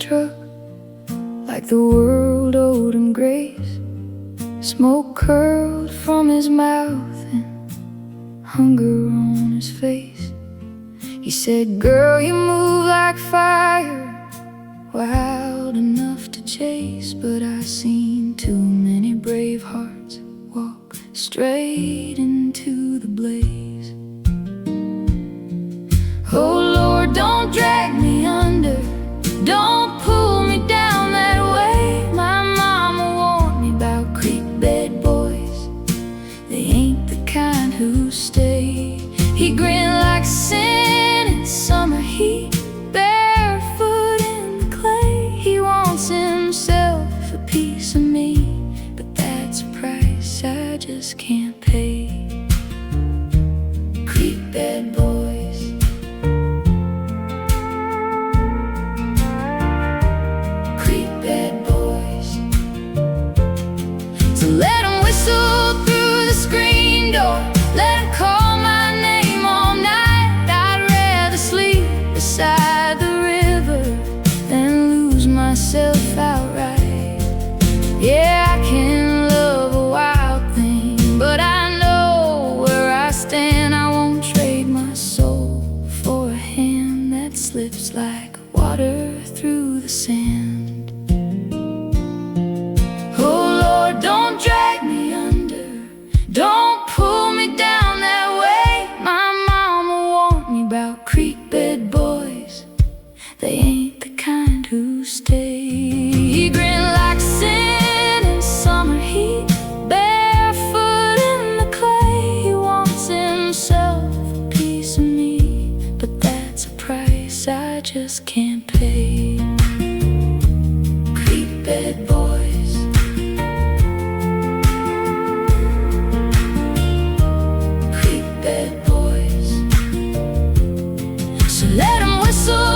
truck, like the world owed him grace. Smoke curled from his mouth and hunger on his face. He said, "Girl, you move like fire, wild enough to chase." But I seen too many brave hearts walk straight into the blaze. Oh Lord, don't drag me under, don't pull me down that way. My mama warned me about creek bed boys, they ain't the kind who stay. He grinned like sin in summer heat, barefoot in the clay. He wants himself a piece of me, but that's a price I just can't pay. Creek bed boys, creek bed boys. So let him whistle through the screen door, let him call my name all night. I'd rather sleep beside the river than lose myself outright. Yeah, I can love a wild thing, but I know where I stand. I won't trade my soul for a hand that slips like water through the sand. Oh Lord, don't drag me under, don't pull me down that way. My mama warned me about creek bed boys, they ain't the kind who stay. He grinned like sin in summer heat, barefoot in the clay. He wants himself a piece of me, but that's a price I just can't pay. Creek bed boys, creek bed boys. So let him whistle